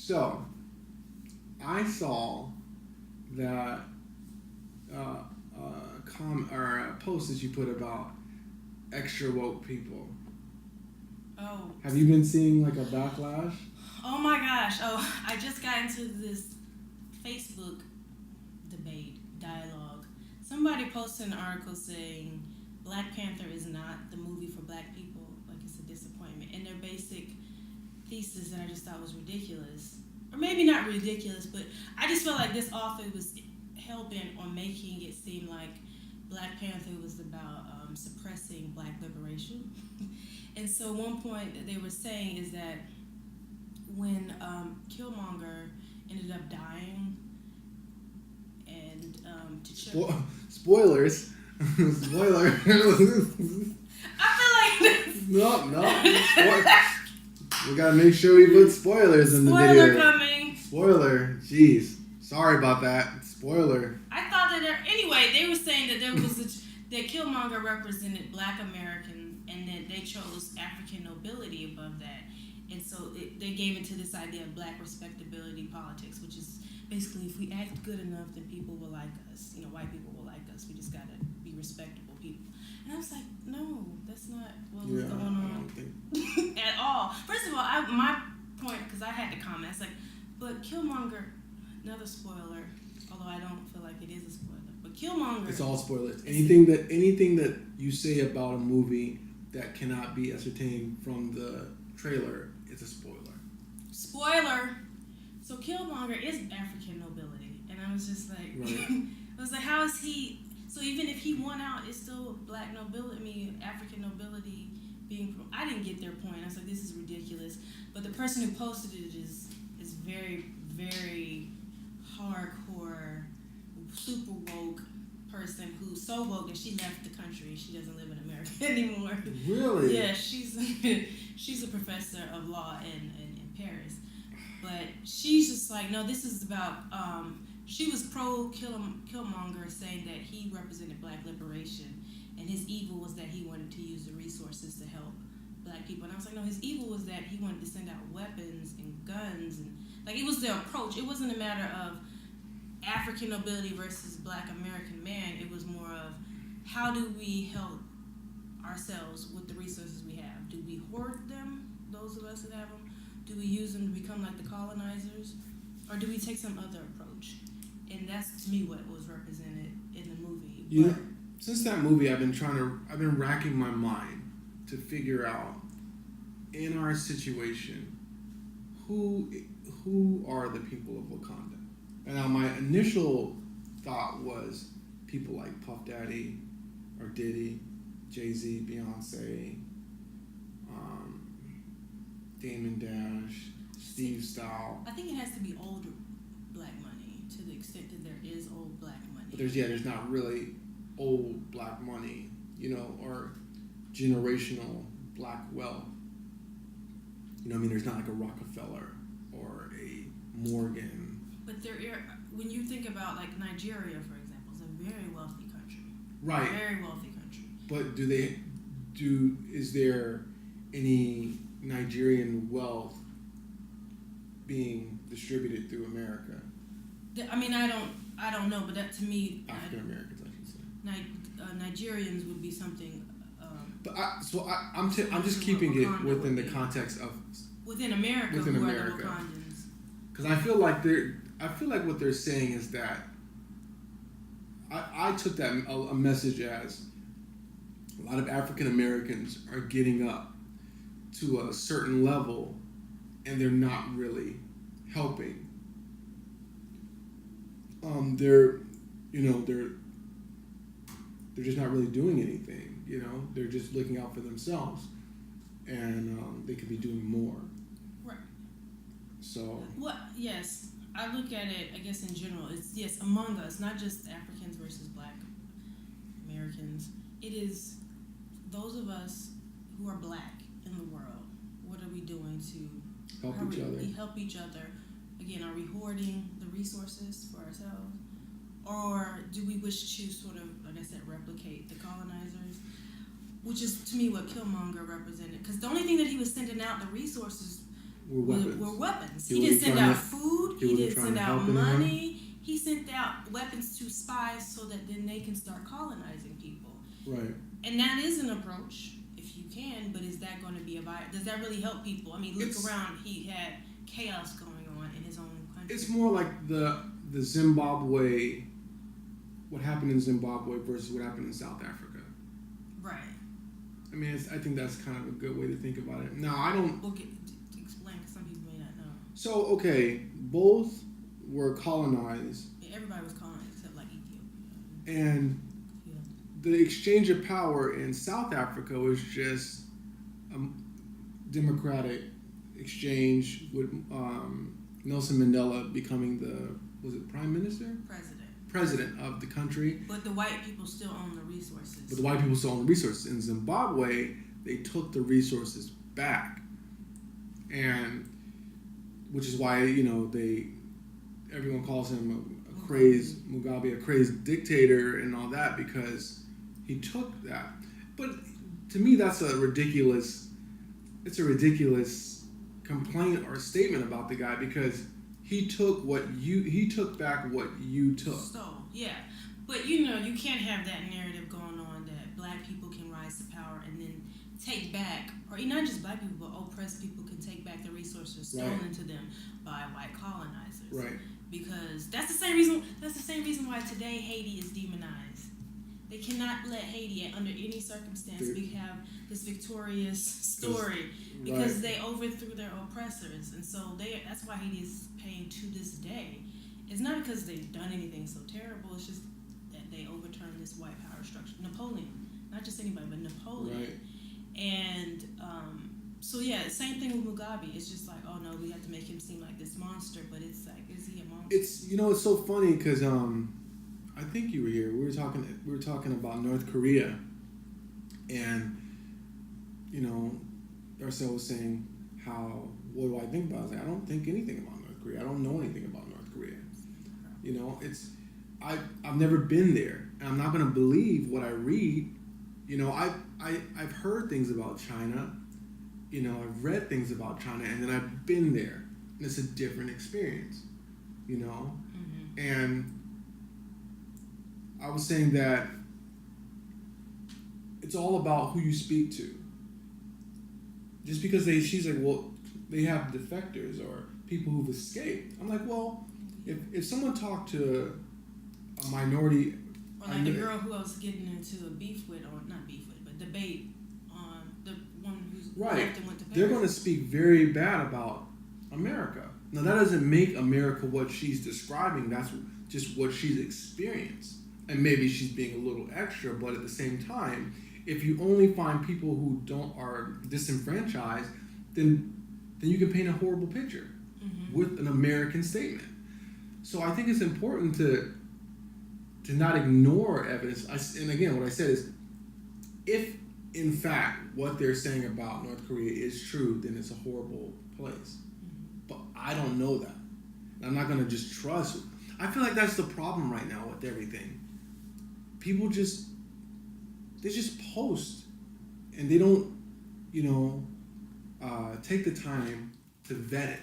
So, I saw that a post that you put about extra woke people. Oh. Have you been seeing like a backlash? Oh my gosh. Oh, I just got into this Facebook dialogue. Somebody posted an article saying Black Panther is not the movie for black people. Like, it's a disappointment. And their basic thesis that I just thought was ridiculous. Or maybe not ridiculous, but I just felt like this author was hell-bent on making it seem like Black Panther was about suppressing black liberation. And so one point that they were saying is that when Killmonger ended up dying and spoilers. Spoiler. I feel like no. We gotta make sure we put spoilers in the video. Spoiler coming. Spoiler. Jeez. Sorry about that. Spoiler. I thought that anyway, they were saying that there was that Killmonger represented Black American, and that they chose African nobility above that, and so they gave into this idea of Black respectability politics, which is basically if we act good enough, then people will like us. You know, white people will like us. We just gotta be respectable people. And I was like, no, that's not what was going on at all. First of all, my point, because I had to comment, it's like, but Killmonger, another spoiler, although I don't feel like it is a spoiler, but Killmonger. It's all spoilers. Anything that you say about a movie that cannot be ascertained from the trailer is a spoiler. Spoiler. So Killmonger is African nobility, and I was just like, right. I was like, how is he? So even if he won out, it's still Black nobility. I mean, African nobility being. I didn't get their point. I was like, this is ridiculous. But the person who posted it is very, very hardcore, super woke person who's so woke that she left the country and she doesn't live in America anymore. Really? Yeah, she's a professor of law in Paris. But she's just like, no, this is about, she was pro-Killmonger, saying that he represented Black liberation, and his evil was that he wanted to use the resources to help Black people. And I was like, no, his evil was that he wanted to send out weapons and guns, and like, it was the approach. It wasn't a matter of African nobility versus Black American man. It was more of, how do we help ourselves with the resources we have? Do we hoard them, those of us that have them? Do we use them to become like the colonizers? Or do we take some other approach? And that's, to me, what was represented in the movie. You know, since that movie, I've been racking my mind to figure out, in our situation, who are the people of Wakanda? And now my initial thought was people like Puff Daddy or Diddy, Jay-Z, Beyonce, Damon Dash, Steve Style. I think it has to be old Black money, to the extent that there is old Black money. But there's not really old Black money, or generational Black wealth. There's not like a Rockefeller or a Morgan. But when you think about like Nigeria, for example, is a very wealthy country. Right. Very wealthy country. But is there any Nigerian wealth being distributed through America? I don't know, but that, to me, African Americans, I should say. Nigerians would be something. I'm just keeping it within the context of within America. Within who America. Are the Wakandans? Because I feel like what they're saying is that I took that a message as a lot of African Americans are getting up to a certain level and they're not really helping. They're just not really doing anything. They're just looking out for themselves, and they could be doing more. Right. So. Yes, I look at it, I guess, in general. It's among us, not just Africans versus Black Americans. It is those of us who are Black in the world. What are we doing to help each other? Again, are we hoarding the resources for ourselves? Or do we wish to sort of, like I said, replicate the colonizers? Which is, to me, what Killmonger represented. Because the only thing that he was sending out, the resources, were weapons. He He didn't wasn't send trying out to- food. he He wasn't didn't trying send to out help anyone? money. He sent out weapons to spies so that then they can start colonizing people. Right. And that is an approach, if you can, but is that going to be does that really help people? I mean, look around. He had chaos going on in his own country. It's more like the Zimbabwe, what happened in Zimbabwe versus what happened in South Africa. Right. I mean, I think that's kind of a good way to think about it. Now, I don't... We'll get to explain because some people may not know. So, okay, both were colonized. Yeah, everybody was colonized except like Ethiopia. And the exchange of power in South Africa was just a democratic exchange with Nelson Mandela becoming prime minister? President of the country. But the white people still own the resources. In Zimbabwe, they took the resources back. And which is why, everyone calls him a crazed dictator and all that, because he took that. But to me, that's a ridiculous complaint or statement about the guy, because he took back what you took. So, yeah. But, you can't have that narrative going on that black people can rise to power and then take back, or not just black people, but oppressed people can take back the resources stolen to them by white colonizers. Right. Because that's the same reason why today Haiti is demonized. They cannot let Haiti, under any circumstance, have this victorious story, because they overthrew their oppressors, and so that's why Haiti is paying to this day. It's not because they've done anything so terrible. It's just that they overturned this white power structure. Napoleon, not just anybody, but Napoleon. Right. And so yeah, same thing with Mugabe. It's just like, oh no, we have to make him seem like this monster, but it's like, is he a monster? It's so funny because I think you were here. We were talking about North Korea, and Darcel was saying what do I think about it? I was like, I don't think anything about North Korea. I don't know anything about North Korea. I've never been there, and I'm not going to believe what I read. I've heard things about China. I've read things about China, and then I've been there, and it's a different experience. Mm-hmm. And I was saying that it's all about who you speak to. Just because she's like, well, they have defectors or people who've escaped. I'm like, well, if someone talked to a minority, or like the girl who I was getting into a beef with, or not beef with, but debate on the one who's left and went to Paris. They're going to speak very bad about America. Now that doesn't make America what she's describing. That's just what she's experienced. And maybe she's being a little extra, but at the same time, if you only find people who are disenfranchised, then you can paint a horrible picture with an American statement. So I think it's important to not ignore evidence. And again, what I said is, if in fact what they're saying about North Korea is true, then it's a horrible place. But I don't know that. I'm not going to just trust. I feel like that's the problem right now with everything. People just post, and they don't, take the time to vet it.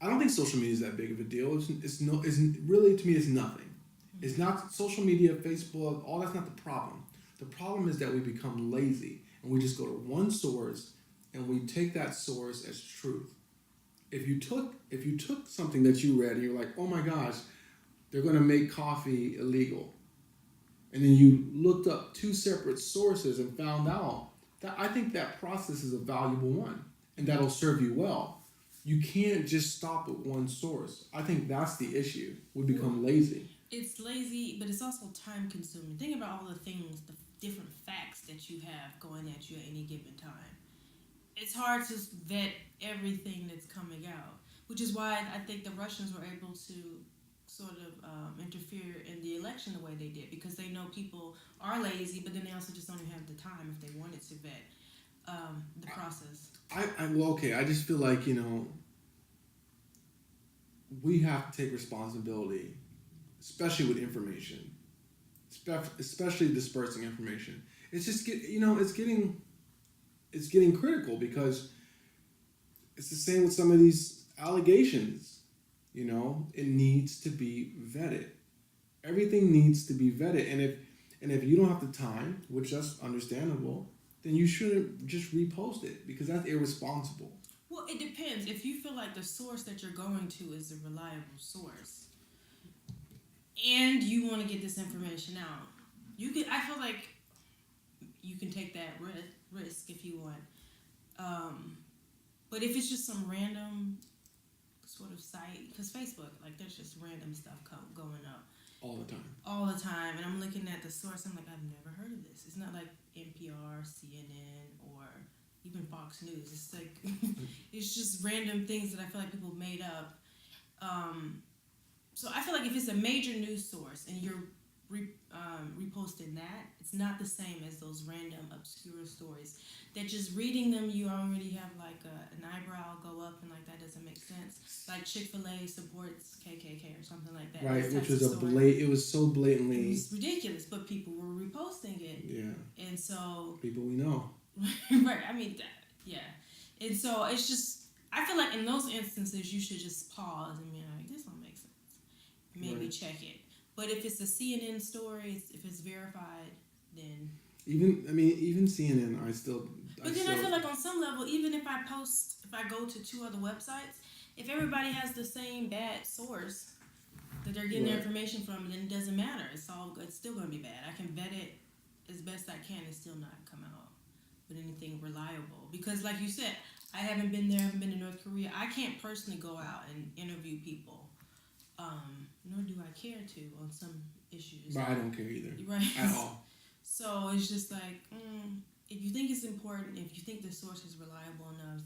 I don't think social media is that big of a deal. It's really, to me, it's nothing. It's not social media, Facebook, all that's not the problem. The problem is that we become lazy, and we just go to one source, and we take that source as truth. If you took something that you read and you're like, oh my gosh, they're going to make coffee illegal, and then you looked up two separate sources and found out that, I think that process is a valuable one, and that'll serve you well. You can't just stop at one source. I think that's the issue. We become lazy. It's lazy, but it's also time consuming. Think about all the things, the different facts that you have going at you at any given time. It's hard to vet everything that's coming out, which is why I think the Russians were able to sort of interfere in the election the way they did, because they know people are lazy, but then they also just don't even have the time if they wanted to vet the process. I just feel like, we have to take responsibility, especially with information, especially dispersing information. It's just it's getting critical, because it's the same with some of these allegations. It needs to be vetted. Everything needs to be vetted, and if you don't have the time, which that's understandable, then you shouldn't just repost it because that's irresponsible. Well, it depends. If you feel like the source that you're going to is a reliable source, and you want to get this information out, I feel like you can take that risk if you want. But if it's just some random sort of site, because Facebook, like, there's just random stuff going up All the time, and I'm looking at the source, I'm like, I've never heard of this. It's not like NPR, CNN, or even Fox News. It's like it's just random things that I feel like people made up. So I feel like if it's a major news source and you're reposting that, it's not the same as those random obscure stories that just reading them you already have like an eyebrow go up, and like that doesn't make sense. Like Chick-fil-A supports KKK or something like that. Right, which was it was so blatantly. It was ridiculous, but people were reposting it. Yeah. And so people we know. Right. I mean, yeah. And so it's just, I feel like in those instances you should just pause and be like, this don't make sense. Maybe check it. But if it's a CNN story, if it's verified, then even CNN are still. But then I feel like on some level, even if I go to 2 other websites, if everybody has the same bad source that they're getting their information from, then it doesn't matter. It's still going to be bad. I can vet it as best I can and still not come out with anything reliable. Because like you said, I haven't been there. I haven't been to North Korea. I can't personally go out and interview people. Nor do I care to on some issues. But I don't care either. Right. At all. So it's just like, if you think it's important, if you think the source is reliable enough,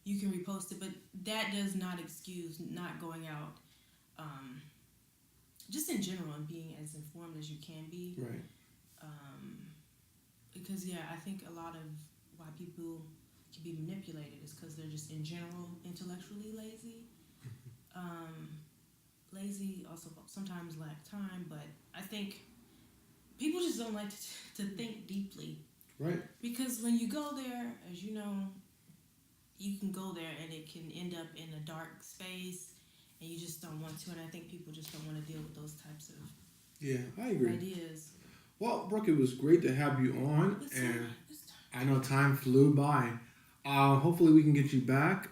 you can repost it. But that does not excuse not going out, just in general, and being as informed as you can be. Right. Because, I think a lot of why people can be manipulated is because they're just, in general, intellectually lazy. Lazy, also sometimes lack time, but I think people just don't like to think deeply. Right. Because when you go there, as you know, you can go there and it can end up in a dark space, and you just don't want to. And I think people just don't want to deal with those types of I agree. ideas. Well, Brooke, it was great to have you on, and I know time flew by. Hopefully we can get you back.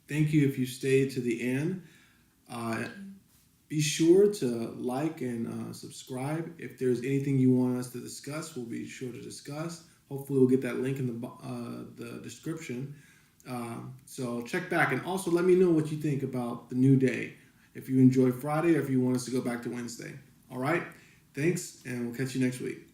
Thank you if you stayed to the end. Be sure to like and subscribe. If there's anything you want us to discuss, we'll be sure to discuss. Hopefully we'll get that link in the description. So check back, and also let me know what you think about the new day. If you enjoy Friday, or if you want us to go back to Wednesday. All right? Thanks, and we'll catch you next week.